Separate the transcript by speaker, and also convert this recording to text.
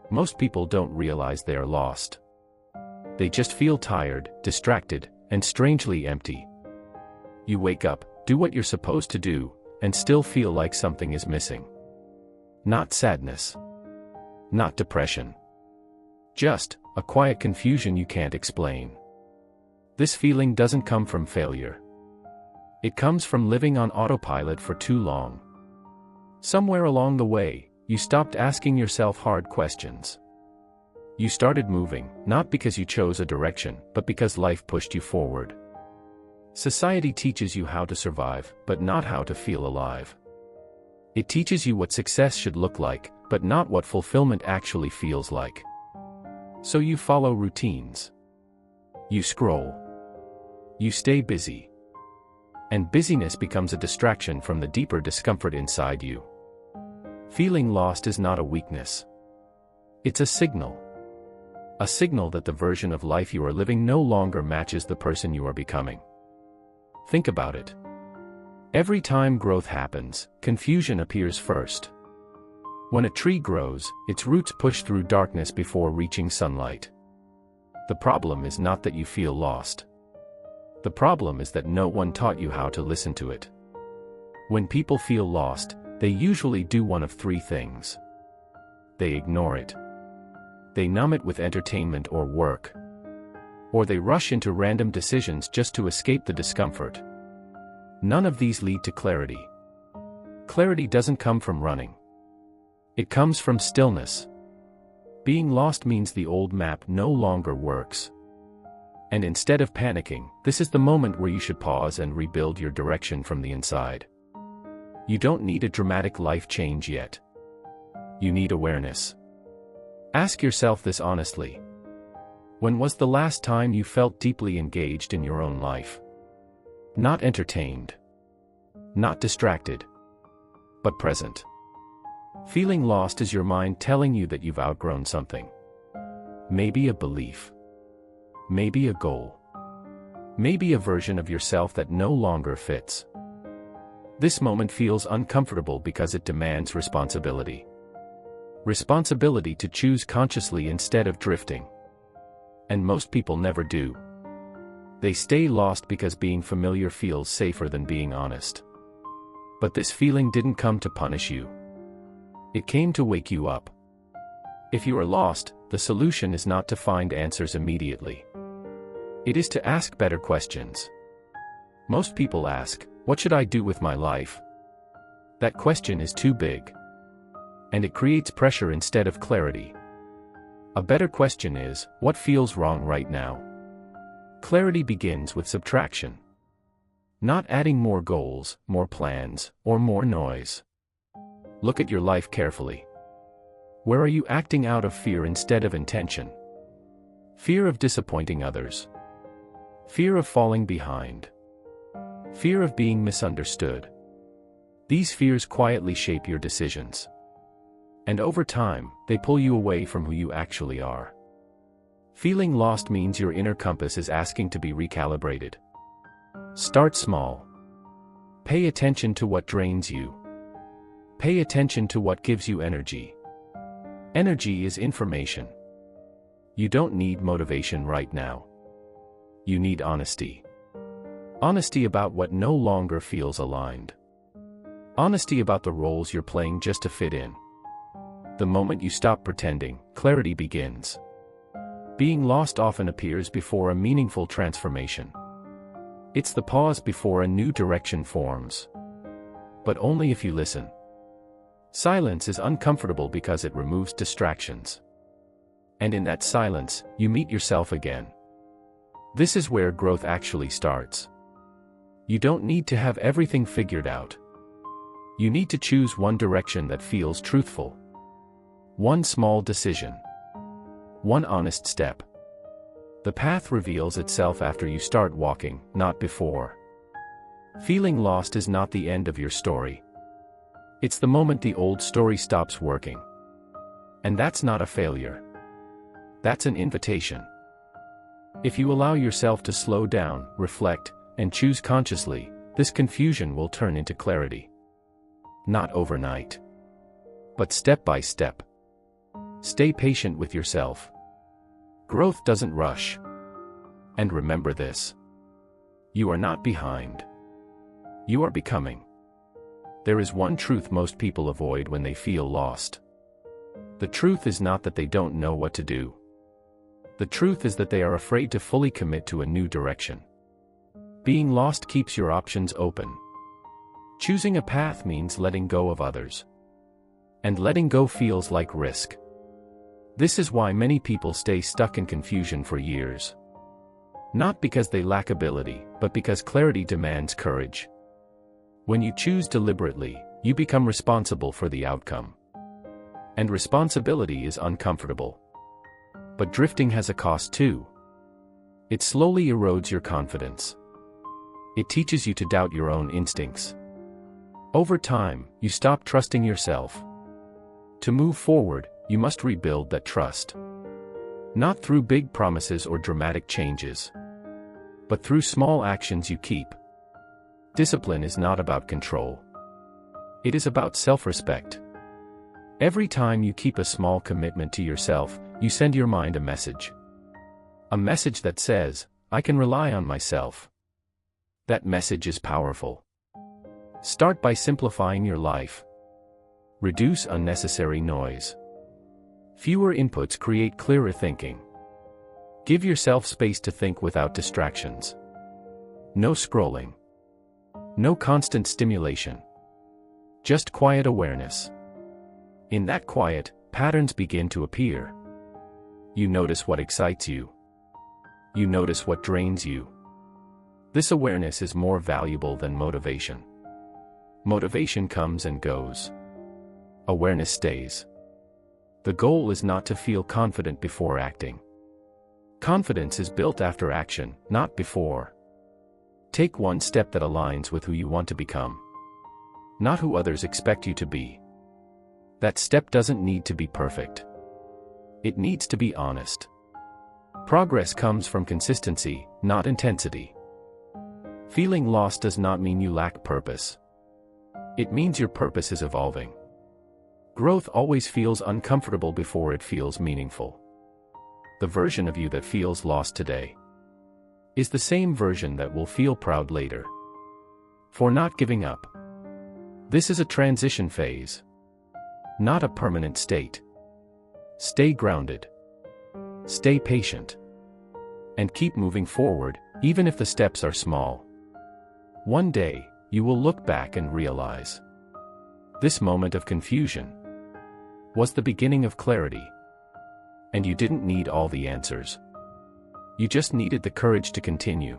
Speaker 1: most people don't realize they are lost. They just feel tired, distracted, and strangely empty. You wake up, do what you're supposed to do, and still feel like something is missing. Not sadness. Not depression. Just a quiet confusion you can't explain. This feeling doesn't come from failure. It comes from living on autopilot for too long. Somewhere along the way, you stopped asking yourself hard questions. You started moving, not because you chose a direction, but because life pushed you forward. Society teaches you how to survive, but not how to feel alive. It teaches you what success should look like, but not what fulfillment actually feels like. So you follow routines. You scroll. You stay busy. And busyness becomes a distraction from the deeper discomfort inside you. Feeling lost is not a weakness. It's a signal. A signal that the version of life you are living no longer matches the person you are becoming. Think about it. Every time growth happens, confusion appears first. When a tree grows, its roots push through darkness before reaching sunlight. The problem is not that you feel lost. The problem is that no one taught you how to listen to it. When people feel lost, they usually do one of three things. They ignore it. They numb it with entertainment or work. Or they rush into random decisions just to escape the discomfort. None of these lead to clarity. Clarity doesn't come from running. It comes from stillness. Being lost means the old map no longer works. And instead of panicking, this is the moment where you should pause and rebuild your direction from the inside. You don't need a dramatic life change yet. You need awareness. Ask yourself this honestly. When was the last time you felt deeply engaged in your own life? Not entertained. Not distracted. But present. Feeling lost is your mind telling you that you've outgrown something. Maybe a belief. Maybe a goal. Maybe a version of yourself that no longer fits. This moment feels uncomfortable because it demands responsibility. Responsibility to choose consciously instead of drifting. And most people never do. They stay lost because being familiar feels safer than being honest. But this feeling didn't come to punish you. It came to wake you up. If you are lost, the solution is not to find answers immediately. It is to ask better questions. Most people ask, "What should I do with my life?" That question is too big. And it creates pressure instead of clarity. A better question is, what feels wrong right now? Clarity begins with subtraction. Not adding more goals, more plans, or more noise. Look at your life carefully. Where are you acting out of fear instead of intention? Fear of disappointing others. Fear of falling behind. Fear of being misunderstood. These fears quietly shape your decisions. And over time, they pull you away from who you actually are. Feeling lost means your inner compass is asking to be recalibrated. Start small. Pay attention to what drains you. Pay attention to what gives you energy. Energy is information. You don't need motivation right now. You need honesty. Honesty about what no longer feels aligned. Honesty about the roles you're playing just to fit in. The moment you stop pretending, clarity begins. Being lost often appears before a meaningful transformation. It's the pause before a new direction forms. But only if you listen. Silence is uncomfortable because it removes distractions. And in that silence, you meet yourself again. This is where growth actually starts. You don't need to have everything figured out. You need to choose one direction that feels truthful. One small decision. One honest step. The path reveals itself after you start walking, not before. Feeling lost is not the end of your story. It's the moment the old story stops working. And that's not a failure. That's an invitation. If you allow yourself to slow down, reflect, and choose consciously, this confusion will turn into clarity. Not overnight. But step by step. Stay patient with yourself. Growth doesn't rush. And remember this. You are not behind. You are becoming. There is one truth most people avoid when they feel lost. The truth is not that they don't know what to do. The truth is that they are afraid to fully commit to a new direction. Being lost keeps your options open. Choosing a path means letting go of others. And letting go feels like risk. This is why many people stay stuck in confusion for years. Not because they lack ability, but because clarity demands courage. When you choose deliberately, you become responsible for the outcome. And responsibility is uncomfortable. But drifting has a cost too. It slowly erodes your confidence. It teaches you to doubt your own instincts. Over time, you stop trusting yourself. To move forward, you must rebuild that trust. Not through big promises or dramatic changes, but through small actions you keep. Discipline is not about control. It is about self-respect. Every time you keep a small commitment to yourself, you send your mind a message. A message that says, I can rely on myself. That message is powerful. Start by simplifying your life. Reduce unnecessary noise. Fewer inputs create clearer thinking. Give yourself space to think without distractions. No scrolling. No constant stimulation. Just quiet awareness. In that quiet, patterns begin to appear. You notice what excites you. You notice what drains you. This awareness is more valuable than motivation. Motivation comes and goes. Awareness stays. The goal is not to feel confident before acting. Confidence is built after action, not before. Take one step that aligns with who you want to become. Not who others expect you to be. That step doesn't need to be perfect. It needs to be honest. Progress comes from consistency, not intensity. Feeling lost does not mean you lack purpose. It means your purpose is evolving. Growth always feels uncomfortable before it feels meaningful. The version of you that feels lost today is the same version that will feel proud later. For not giving up. This is a transition phase, not a permanent state. Stay grounded. Stay patient. And keep moving forward, even if the steps are small. One day, you will look back and realize this moment of confusion was the beginning of clarity. And you didn't need all the answers. You just needed the courage to continue.